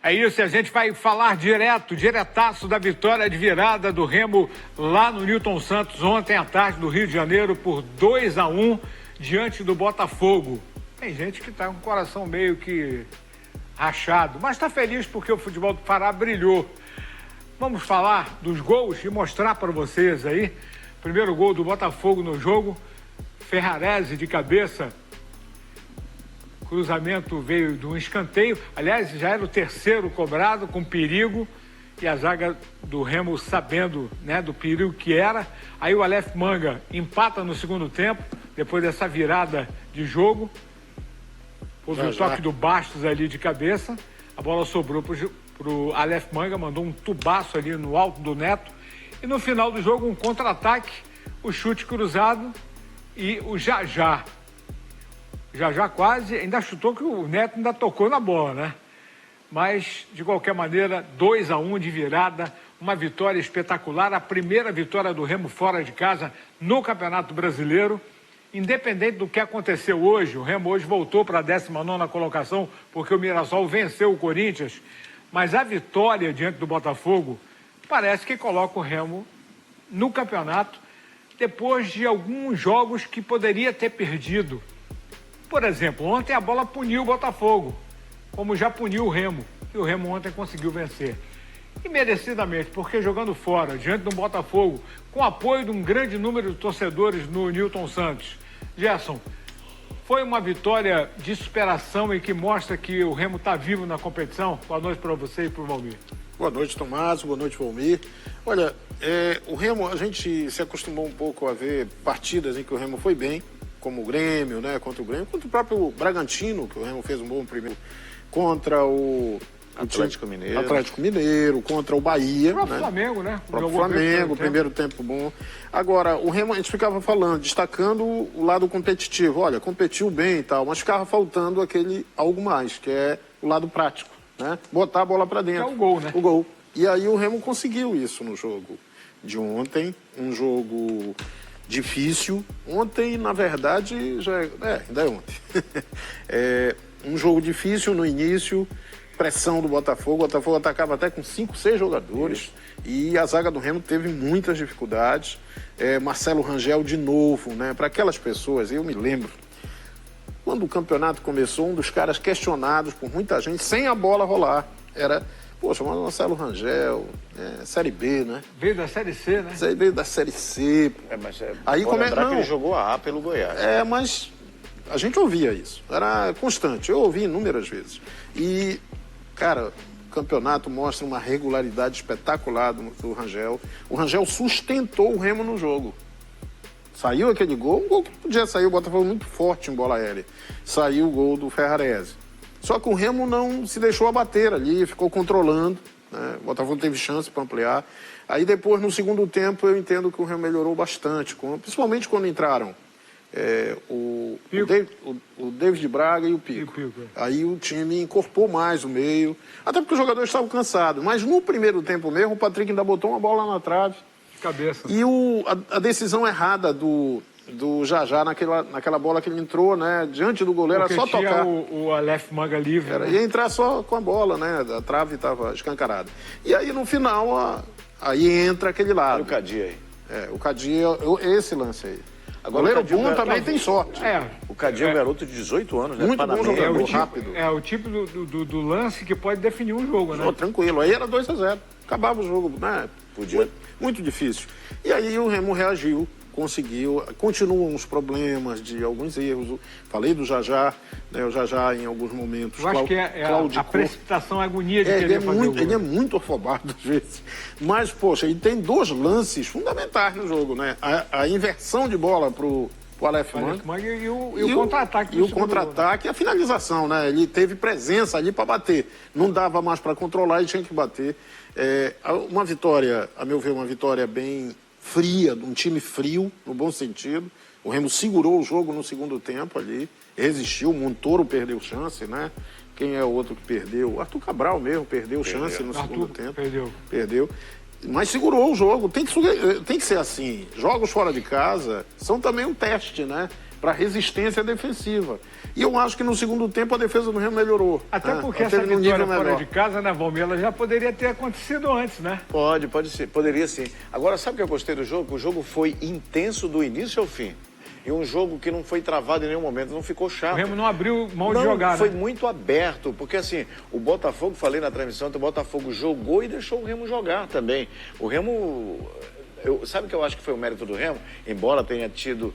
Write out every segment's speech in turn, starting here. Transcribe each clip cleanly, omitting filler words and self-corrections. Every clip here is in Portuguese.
É isso, a gente vai falar diretaço da vitória de virada do Remo lá no Newton Santos ontem à tarde do Rio de Janeiro por 2-1 diante do Botafogo. Tem gente que está com o coração meio que rachado, mas está feliz porque o futebol do Pará brilhou. Vamos falar dos gols e mostrar para vocês aí. Primeiro gol do Botafogo no jogo, Ferrarese de cabeça. Cruzamento veio de um escanteio, aliás, já era o terceiro cobrado, com perigo, e a zaga do Remo sabendo, né, do perigo que era. Aí o Aleph Manga empata no segundo tempo, depois dessa virada de jogo. Houve um toque do Bastos ali de cabeça, a bola sobrou pro Aleph Manga, mandou um tubaço ali no alto do Neto, e no final do jogo um contra-ataque, o chute cruzado e o Jajá. Já quase, ainda chutou que o Neto ainda tocou na bola, né? Mas, de qualquer maneira, 2-1 de virada, uma vitória espetacular, a primeira vitória do Remo fora de casa no Campeonato Brasileiro. Independente do que aconteceu hoje, o Remo hoje voltou para a 19ª colocação, porque o Mirassol venceu o Corinthians, mas a vitória diante do Botafogo parece que coloca o Remo no campeonato, depois de alguns jogos que poderia ter perdido. Por exemplo, ontem a bola puniu o Botafogo, como já puniu o Remo, e o Remo ontem conseguiu vencer. E merecidamente, porque jogando fora, diante do Botafogo, com apoio de um grande número de torcedores no Newton Santos. Gerson, foi uma vitória de superação e que mostra que o Remo está vivo na competição? Boa noite para você e para o Valmir. Boa noite, Tomás. Boa noite, Valmir. Olha, o Remo, a gente se acostumou um pouco a ver partidas em que o Remo foi bem, como o Grêmio, né, contra o Grêmio, contra o próprio Bragantino, que o Remo fez um bom primeiro, contra o Atlético Mineiro, contra o Bahia. O próprio Flamengo, né? O próprio Flamengo, primeiro tempo bom. Agora, o Remo, a gente ficava falando, destacando o lado competitivo. Olha, competiu bem e tal, mas ficava faltando aquele algo mais, que é o lado prático, né? Botar a bola para dentro. É o gol, né? O gol. E aí o Remo conseguiu isso no jogo de ontem, um jogo difícil. Ontem, na verdade, ainda é ontem. Um jogo difícil no início, pressão do Botafogo. O Botafogo atacava até com 5, 6 jogadores. E a zaga do Remo teve muitas dificuldades. Marcelo Rangel de novo, né? Para aquelas pessoas, eu me lembro, quando o campeonato começou, um dos caras questionados por muita gente, sem a bola rolar, era... Poxa, mas o Marcelo Rangel, Série B, né? Veio da Série C, né? Veio da Série C. Aí lembrar que ele jogou a pelo Goiás. Mas a gente ouvia isso. Era constante. Eu ouvi inúmeras vezes. E, cara, o campeonato mostra uma regularidade espetacular do Rangel. O Rangel sustentou o Remo no jogo. Saiu aquele gol, um gol que podia sair, o Botafogo muito forte em bola aérea. Saiu o gol do Ferrarese. Só que o Remo não se deixou abater ali, ficou controlando, né? O Botafogo teve chance para ampliar. Aí depois, no segundo tempo, eu entendo que o Remo melhorou bastante, principalmente quando entraram o David Braga e o Pico. Aí o time incorporou mais o meio, até porque os jogadores estavam cansados. Mas no primeiro tempo mesmo, o Patrick ainda botou uma bola na trave. De cabeça. E a decisão errada do Jajá naquela bola que ele entrou, né? Diante do goleiro, era só tocar. O Aleph Manga livre. Ia entrar só com a bola, né? A trave estava escancarada. E aí, no final, aí entra aquele lado. Olha o Cadia aí. O Cadia, esse lance aí. Agora, goleiro bom também tem sorte. O Cadia é um garoto de 18 anos, né? Muito bom jogador, rápido. É o tipo do lance que pode definir um jogo, né? Tranquilo. Aí era 2-0. Acabava o jogo, né? Podia. Muito difícil. E aí o Remo reagiu. Conseguiu, continuam os problemas de alguns erros. Falei do Jajá, né? O Jajá em alguns momentos. Eu acho que a precipitação, a agonia de querer fazer o gol. Ele é muito afobado às vezes. Mas, poxa, ele tem 2 lances fundamentais no jogo, né? A inversão de bola pro Aleph Manga e o contra-ataque. E o contra-ataque e a finalização, né? Ele teve presença ali para bater. Não dava mais para controlar, ele tinha que bater. Uma vitória, a meu ver, uma vitória bem fria, um time frio, no bom sentido. O Remo segurou o jogo no segundo tempo ali, resistiu, o Montoro perdeu chance, né? Quem é o outro que perdeu? O Arthur Cabral mesmo perdeu chance no segundo tempo. Perdeu. Mas segurou o jogo. Tem que ser assim. Jogos fora de casa são também um teste, né? para resistência defensiva. E eu acho que no segundo tempo a defesa do Remo melhorou. Até porque essa vitória fora de casa, né, Valmir, ela já poderia ter acontecido antes, né? Pode ser, poderia sim. Agora, sabe o que eu gostei do jogo? O jogo foi intenso do início ao fim. E um jogo que não foi travado em nenhum momento, não ficou chato. O Remo não abriu mão de jogar, foi né? muito aberto, porque assim, o Botafogo, falei na transmissão, o Botafogo jogou e deixou o Remo jogar também. O Remo... sabe o que eu acho que foi o mérito do Remo? Embora tenha tido,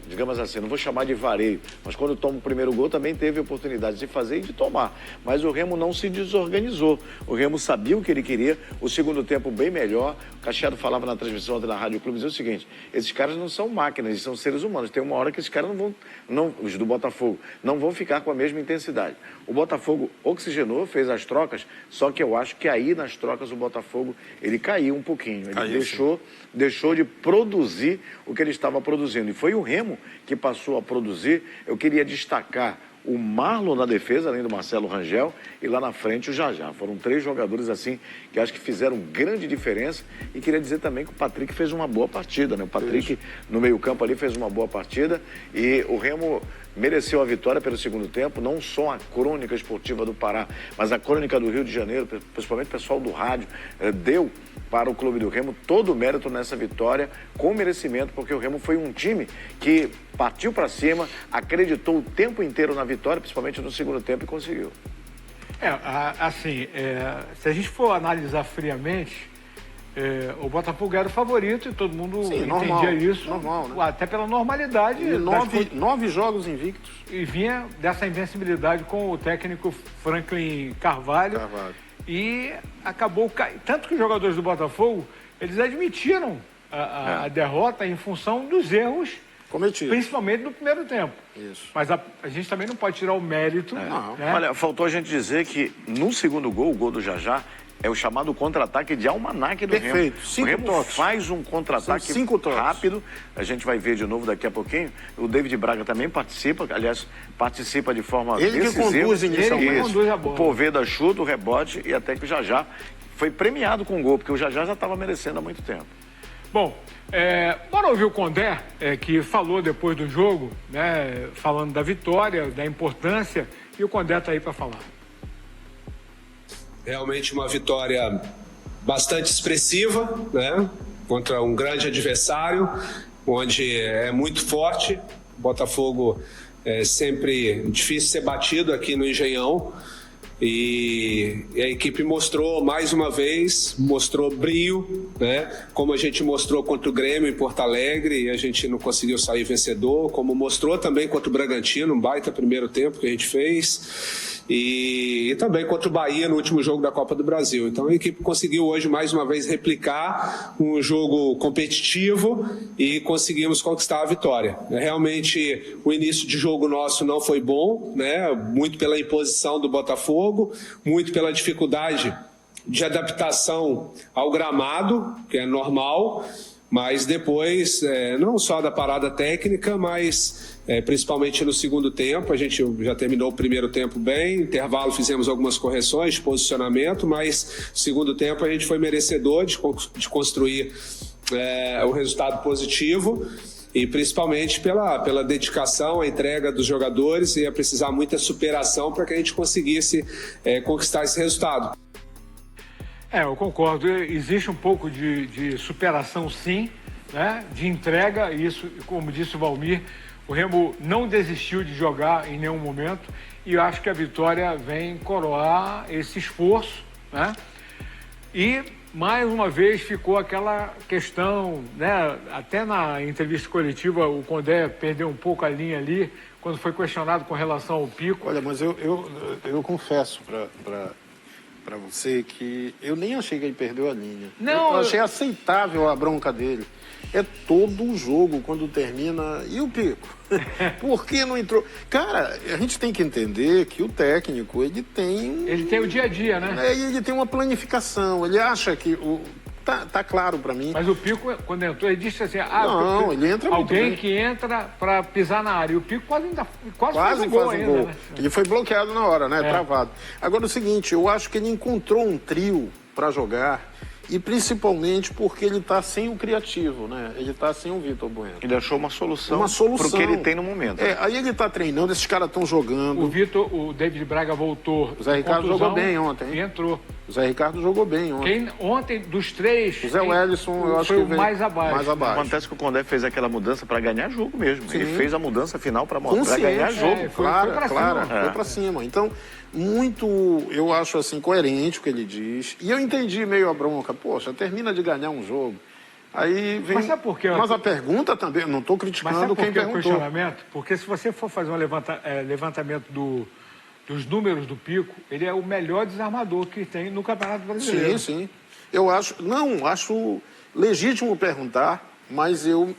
digamos assim, não vou chamar de vareio, mas quando toma o primeiro gol também teve oportunidade de fazer e de tomar. Mas o Remo não se desorganizou. O Remo sabia o que ele queria, o segundo tempo bem melhor. O Cacheado falava na transmissão ontem na Rádio Clube, dizia o seguinte: esses caras não são máquinas, eles são seres humanos. Tem uma hora que esses caras os do Botafogo, não vão ficar com a mesma intensidade. O Botafogo oxigenou, fez as trocas, só que eu acho que aí nas trocas o Botafogo, ele caiu um pouquinho. Ele deixou de produzir o que ele estava produzindo. E foi o Remo que passou a produzir. Eu queria destacar o Marlon na defesa, além do Marcelo Rangel, e lá na frente o Jajá. Foram 3 jogadores assim que acho que fizeram grande diferença. E queria dizer também que o Patrick fez uma boa partida, né? O Patrick no meio-campo ali fez uma boa partida e o Remo mereceu a vitória pelo segundo tempo. Não só a crônica esportiva do Pará, mas a crônica do Rio de Janeiro, principalmente o pessoal do rádio, deu para o Clube do Remo todo o mérito nessa vitória, com merecimento, porque o Remo foi um time que partiu para cima, acreditou o tempo inteiro na vitória, principalmente no segundo tempo, e conseguiu. Se a gente for analisar friamente, o Botafogo era o favorito e todo mundo entendia isso. Normal, né? Até pela normalidade. E 9 jogos invictos. E vinha dessa invencibilidade com o técnico Franklin Carvalho. E acabou tanto que os jogadores do Botafogo, eles admitiram a derrota em função dos erros cometidos, principalmente no primeiro tempo. Isso. Mas a gente também não pode tirar o mérito. Né? Olha, faltou a gente dizer que no segundo gol, o gol do Jajá, é o chamado contra-ataque de almanaque do Perfeito. Remo. O Remo faz um contra-ataque rápido. A gente vai ver de novo daqui a pouquinho. O David Braga também participa, aliás, participa de forma decisiva. Ele que conduz inicialmente. Conduz a bola. O Poveda chuta, o rebote e até que o Jajá foi premiado com o gol, porque o Jajá já estava merecendo há muito tempo. Bom, bora ouvir o Condé, que falou depois do jogo, né, falando da vitória, da importância, e o Condé está aí para falar. Realmente uma vitória bastante expressiva, né? Contra um grande adversário, onde é muito forte. O Botafogo é sempre difícil ser batido aqui no Engenhão. E a equipe mostrou mais uma vez, mostrou brio, né? Como a gente mostrou contra o Grêmio em Porto Alegre e a gente não conseguiu sair vencedor, como mostrou também contra o Bragantino, um baita primeiro tempo que a gente fez. E também contra o Bahia no último jogo da Copa do Brasil. Então a equipe conseguiu hoje mais uma vez replicar um jogo competitivo e conseguimos conquistar a vitória. Realmente o início de jogo nosso não foi bom, né? Muito pela imposição do Botafogo, muito pela dificuldade de adaptação ao gramado, que é normal, mas depois, não só da parada técnica, mas principalmente no segundo tempo, a gente já terminou o primeiro tempo bem, intervalo fizemos algumas correções de posicionamento, mas no segundo tempo a gente foi merecedor de construir o resultado positivo e principalmente pela dedicação, a entrega dos jogadores, ia precisar muita superação para que a gente conseguisse conquistar esse resultado. Eu concordo, existe um pouco de superação sim, né? De entrega, e isso, como disse o Valmir, o Remo não desistiu de jogar em nenhum momento e eu acho que a vitória vem coroar esse esforço, né? E mais uma vez ficou aquela questão, né? Até na entrevista coletiva o Condé perdeu um pouco a linha ali quando foi questionado com relação ao Pico. Olha, mas eu confesso para você que eu nem achei que ele perdeu a linha. Eu achei aceitável a bronca dele. É todo o jogo quando termina. E o Pico? Por que não entrou? Cara, a gente tem que entender que o técnico, ele tem... Ele tem o dia a dia, né? Ele tem uma planificação. Ele acha que... Tá claro para mim. Mas o Pico, quando entrou, ele disse assim... ele entra muito bem. Alguém que entra para pisar na área. E o Pico quase faz um gol ainda, né? Ele foi bloqueado na hora, né? Travado. Agora, o seguinte, eu acho que ele encontrou um trio para jogar e principalmente porque ele está sem o criativo, né? Ele está sem o Vitor Bueno. Ele achou uma solução Para o que ele tem no momento. Aí ele está treinando, esses caras estão jogando. O David Braga voltou. O Zé Ricardo jogou bem ontem. E entrou. O Zé Ricardo jogou bem ontem. Ontem, dos três, O Zé Wellison, eu acho foi que o veio mais abaixo. Acontece que o Condé fez aquela mudança para ganhar jogo mesmo. Sim. Ele fez a mudança final para Consciente, ganhar jogo. foi pra Claro, cima. foi pra cima. Então, muito, eu acho assim, coerente o que ele diz. E eu entendi meio a bronca. Poxa, termina de ganhar um jogo. Aí vem... Mas sabe por quê? Mas a pergunta também, não estou Mas criticando sabe por quem que o perguntou. questionamento? Porque se você for fazer um levantamento dos números do Pico, ele é o melhor desarmador que tem no Campeonato Brasileiro. Sim. Eu acho legítimo perguntar, mas eu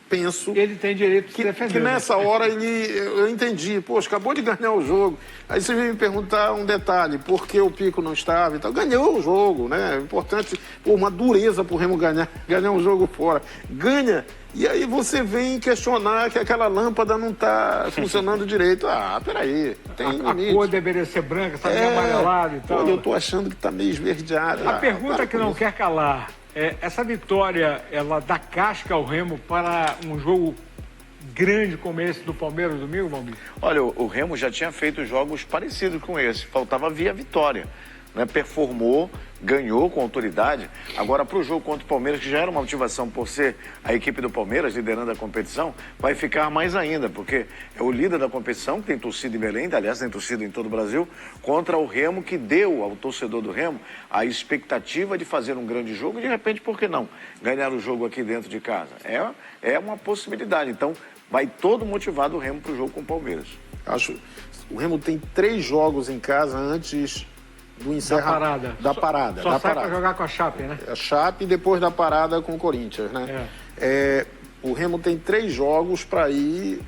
penso Ele tem direito de se que defender. nessa hora eu entendi. Poxa, acabou de ganhar o jogo. Aí você vem me perguntar um detalhe, por que o Pico não estava e tal. Ganhou o jogo, né? É importante, uma dureza pro Remo ganhar um jogo fora. Ganha, e aí você vem questionar que aquela lâmpada não está funcionando direito. Peraí, tem limite. A cor deveria ser branca, está meio amarelada e tal. Pô, eu tô achando que está meio esverdeado. A pergunta que não quer calar é: essa vitória, ela dá casca ao Remo para um jogo grande como esse do Palmeiras domingo, Valmir? Olha, o Remo já tinha feito jogos parecidos com esse. Faltava vir a vitória. Né? Performou, ganhou com autoridade. Agora, para o jogo contra o Palmeiras, que já era uma motivação por ser a equipe do Palmeiras liderando a competição, vai ficar mais ainda, porque é o líder da competição, que tem torcida em Belém, aliás, tem torcida em todo o Brasil, contra o Remo, que deu ao torcedor do Remo a expectativa de fazer um grande jogo e, de repente, por que não? Ganhar o jogo aqui dentro de casa. É uma possibilidade. Então, vai todo motivado o Remo para o jogo com o Palmeiras. O Remo tem 3 jogos em casa antes do encerramento da parada. Só sai para jogar com a Chape, né? A Chape e depois da parada com o Corinthians, né? O Remo tem 3 jogos para ir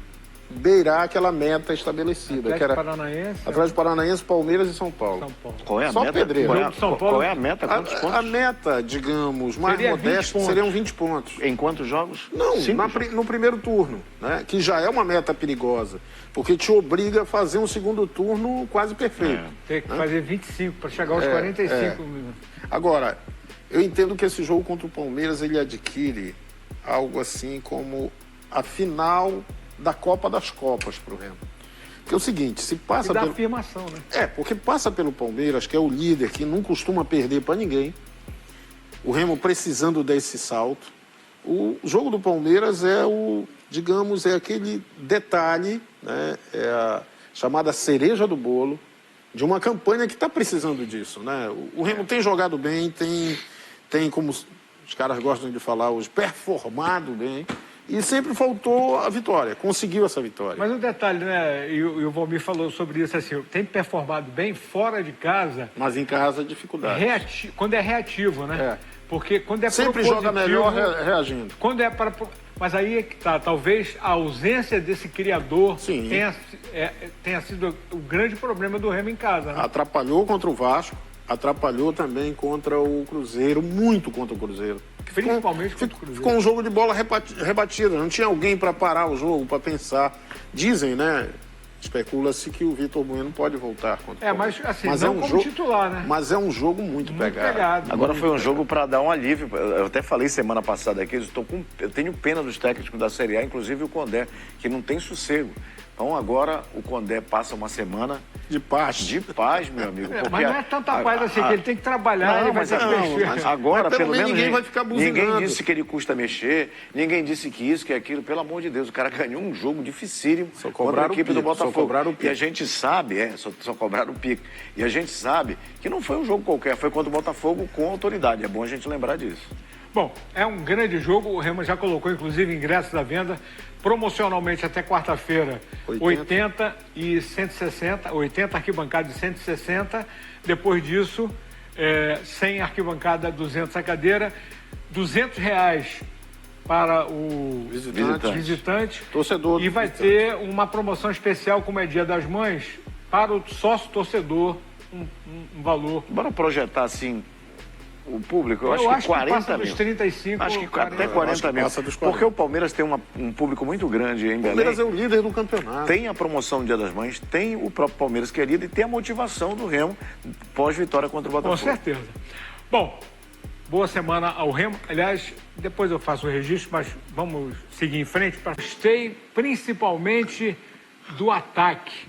beirar aquela meta estabelecida. Atlético Paranaense, Palmeiras e São Paulo. Qual é a Só meta? pedreiro. Qual é a meta? Quantos pontos? A meta, digamos, mais modesta, seriam 20 pontos. Em quantos jogos? Não, no primeiro turno, né? Que já é uma meta perigosa, porque te obriga a fazer um segundo turno quase perfeito. Tem que fazer 25 para chegar aos 45 minutos. Agora, eu entendo que esse jogo contra o Palmeiras, ele adquire algo assim como a final da Copa das Copas para o Remo. Porque é o seguinte, se passa pela afirmação, né? Porque passa pelo Palmeiras, que é o líder, que não costuma perder para ninguém. O Remo precisando desse salto. O jogo do Palmeiras é é aquele detalhe, né? É a chamada cereja do bolo de uma campanha que está precisando disso, né? O Remo tem jogado bem, tem como os caras gostam de falar, performado bem. E sempre faltou a vitória, conseguiu essa vitória. Mas um detalhe, né? E o Valmir falou sobre isso assim: tem performado bem fora de casa. Mas em casa, dificuldade. Quando é reativo, né? Porque quando é sempre joga melhor reagindo. Quando é para. Mas aí é que tá. Talvez a ausência desse criador tenha sido o grande problema do Remo em casa. Né? Atrapalhou contra o Vasco, atrapalhou também contra o Cruzeiro, muito contra o Cruzeiro. Principalmente contra o Cruzeiro. Ficou um jogo de bola rebatida, não tinha alguém para parar o jogo, para pensar. Dizem, né? Especula-se que o Vitor Bueno pode voltar contra o mas assim, mas não é um como jogo, titular, né? Mas é um jogo muito pegado. Agora foi um jogo para dar um alívio. Eu até falei semana passada aqui, eu tenho pena dos técnicos da Série A, inclusive o Condé, que não tem sossego. Então agora o Condé passa uma semana de paz. De paz, meu amigo. Mas não é tanta paz assim, que ele tem que trabalhar. Mas agora, pelo menos, ninguém vai ficar buzinando. Ninguém disse que ele custa mexer, ninguém disse que isso, que aquilo. Pelo amor de Deus, o cara ganhou um jogo dificílimo contra a equipe do Botafogo. E a gente sabe, só cobraram o pico. E a gente sabe que não foi um jogo qualquer, foi contra o Botafogo com autoridade. É bom a gente lembrar disso. Bom, é um grande jogo, o Remo já colocou inclusive ingressos à venda, promocionalmente até quarta-feira, 80 e 160, 80 arquibancada e 160, depois disso, 100 arquibancada, 200 a cadeira, R$200 para o visitante, torcedor, e vai ter uma promoção especial, como é Dia das Mães, para o sócio torcedor, um valor. Bora projetar assim o público, eu acho que 40 passa mil. Dos 35, acho que até 40 mil. Porque o Palmeiras tem um público muito grande em Belém. O Palmeiras é o líder do campeonato. Tem a promoção do Dia das Mães, tem o próprio Palmeiras que é líder e tem a motivação do Remo pós-vitória contra o Botafogo. Com certeza. Bom, Boa semana ao Remo. Aliás, depois eu faço o registro, mas vamos seguir em frente. Gostei principalmente do ataque.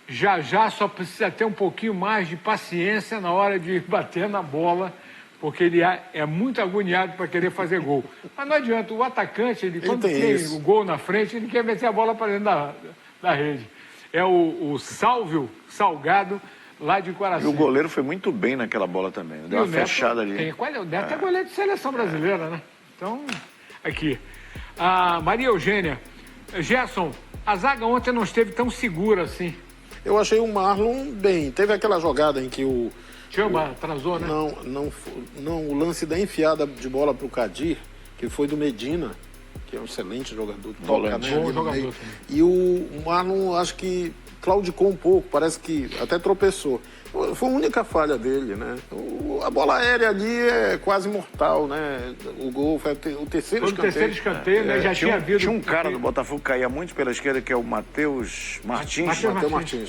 Já só precisa ter um pouquinho mais de paciência na hora de bater na bola, porque ele é muito agoniado para querer fazer gol. Mas não adianta, o atacante, quando tem o gol na frente, ele quer meter a bola para dentro da rede. É o Salgado, lá de Coração. E o goleiro foi muito bem naquela bola também. Deu uma fechada ali. O Neto é goleiro de seleção brasileira, né? Então, aqui. A Maria Eugênia. Gerson, a zaga ontem não esteve tão segura assim. Eu achei o Marlon bem. Teve aquela jogada em que o... Chama, atrasou, né? Não, o lance da enfiada de bola para o Kadir, que foi do Medina, que é um excelente jogador. Toca, né? Bom jogador. E o Marlon, acho que claudicou um pouco, parece que até tropeçou. Foi a única falha dele, né? A bola aérea ali é quase mortal, né? O gol foi o terceiro escanteio. Foi o terceiro escanteio, né? Já tinha havido... Tinha um cara do Botafogo que caía muito pela esquerda, que é o Matheus Martins. Matheus Martins.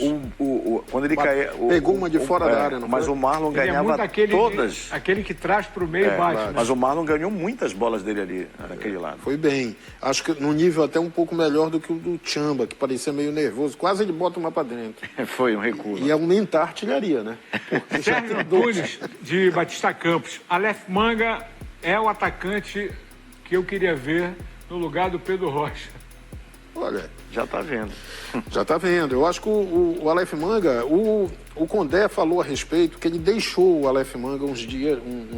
Quando ele caía... Pegou uma de fora da área, não mas foi? o Marlon ganhava todas. Aquele que traz para o meio e bate. Claro. Né? Mas o Marlon ganhou muitas bolas dele ali, naquele lado. Foi bem. Acho que no nível até um pouco melhor do que o do Tchamba, que parecia meio nervoso. Quase ele bota uma para dentro. Foi um recuo. E aumentar a artilharia, né? Sérgio Antunes, de Batista Campos. Aleph Manga é o atacante que eu queria ver no lugar do Pedro Rocha. Olha, já tá vendo. Já tá vendo. Eu acho que o Aleph Manga, o Condé falou a respeito que ele deixou o Aleph Manga uns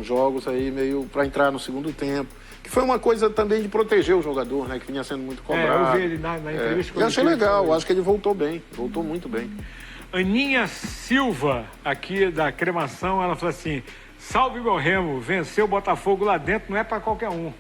jogos aí meio para entrar no segundo tempo. Que foi uma coisa também de proteger o jogador, né? Que vinha sendo muito cobrado. Eu vi ele na entrevista. Eu achei legal, acho que ele voltou bem, voltou muito bem. Aninha Silva, aqui da Cremação, ela falou assim: salve meu Remo, venceu o Botafogo lá dentro, não é para qualquer um.